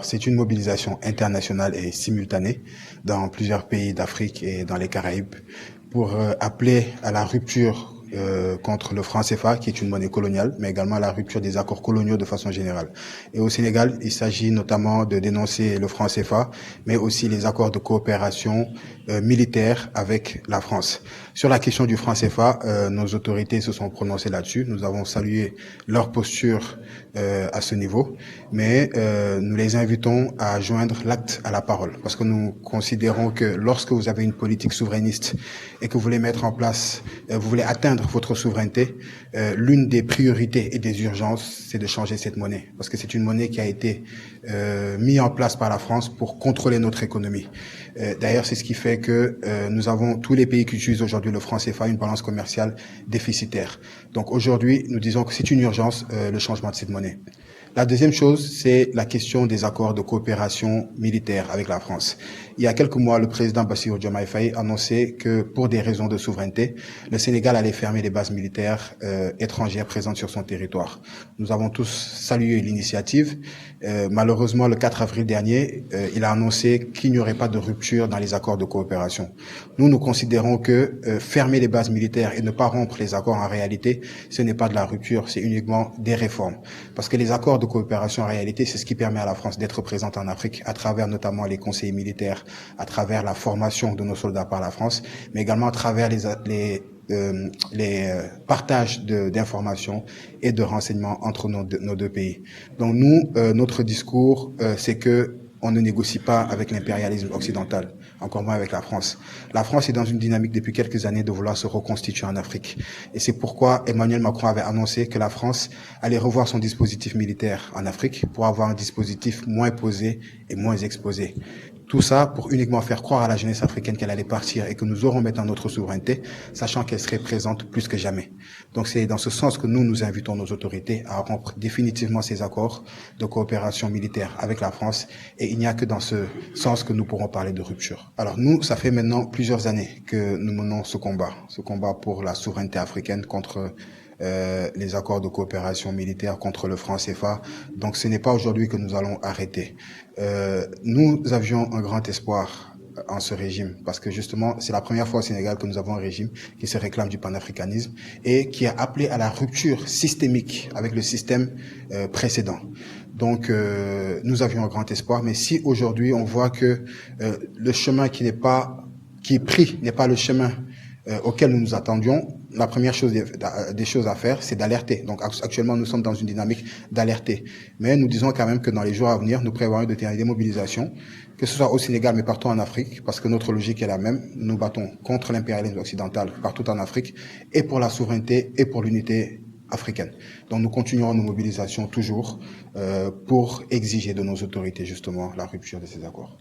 C'est une mobilisation internationale et simultanée dans plusieurs pays d'Afrique et dans les Caraïbes pour appeler à la rupture contre le franc CFA, qui est une monnaie coloniale, mais également à la rupture des accords coloniaux de façon générale. Et au Sénégal, il s'agit notamment de dénoncer le franc CFA, mais aussi les accords de coopération militaire avec la France. Sur la question du franc CFA, nos autorités se sont prononcées là-dessus. Nous avons salué leur posture à ce niveau, mais nous les invitons à joindre l'acte à la parole, parce que nous considérons que lorsque vous avez une politique souverainiste et que vous voulez mettre en place, vous voulez atteindre votre souveraineté, l'une des priorités et des urgences, c'est de changer cette monnaie, parce que c'est une monnaie qui a été mise en place par la France pour contrôler notre économie. D'ailleurs, c'est ce qui fait que nous avons tous les pays qui utilisent aujourd'hui le franc CFA une balance commerciale déficitaire. Donc aujourd'hui, nous disons que c'est une urgence, le changement de cette monnaie. La deuxième chose, c'est la question des accords de coopération militaire avec la France. Il y a quelques mois, le président Bassirou Diomaye Faye annonçait que pour des raisons de souveraineté, le Sénégal allait fermer les bases militaires étrangères présentes sur son territoire. Nous avons tous salué l'initiative. Malheureusement, le 4 avril dernier, il a annoncé qu'il n'y aurait pas de rupture dans les accords de coopération. Nous considérons que fermer les bases militaires et ne pas rompre les accords en réalité, ce n'est pas de la rupture, c'est uniquement des réformes. Parce que les accords de coopération en réalité, c'est ce qui permet à la France d'être présente en Afrique à travers notamment les conseillers militaires, à travers la formation de nos soldats par la France, mais également à travers les partages d'informations et de renseignements entre nos deux pays. Donc nous, notre discours, c'est que on ne négocie pas avec l'impérialisme occidental, encore moins avec la France. La France est dans une dynamique depuis quelques années de vouloir se reconstituer en Afrique. Et c'est pourquoi Emmanuel Macron avait annoncé que la France allait revoir son dispositif militaire en Afrique pour avoir un dispositif moins posé et moins exposé. Tout ça pour uniquement faire croire à la jeunesse africaine qu'elle allait partir et que nous aurons maintenant notre souveraineté, sachant qu'elle serait présente plus que jamais. Donc c'est dans ce sens que nous invitons nos autorités à rompre définitivement ces accords de coopération militaire avec la France, et il n'y a que dans ce sens que nous pourrons parler de rupture. Alors nous, ça fait maintenant plusieurs années que nous menons ce combat pour la souveraineté africaine contre les accords de coopération militaire, contre le franc CFA. Donc ce n'est pas aujourd'hui que nous allons arrêter. Nous avions un grand espoir en ce régime, parce que justement, c'est la première fois au Sénégal que nous avons un régime qui se réclame du panafricanisme et qui a appelé à la rupture systémique avec le système précédent. Donc, nous avions un grand espoir, mais si aujourd'hui on voit que le chemin qui est pris n'est pas le chemin auquel nous nous attendions, la première chose des choses à faire, c'est d'alerter. Donc actuellement, nous sommes dans une dynamique d'alerter. Mais nous disons quand même que dans les jours à venir, nous prévoyons de tenir des mobilisations, que ce soit au Sénégal, mais partout en Afrique, parce que notre logique est la même. Nous battons contre l'impérialisme occidental partout en Afrique, et pour la souveraineté et pour l'unité africaine. Donc nous continuerons nos mobilisations toujours pour exiger de nos autorités justement la rupture de ces accords.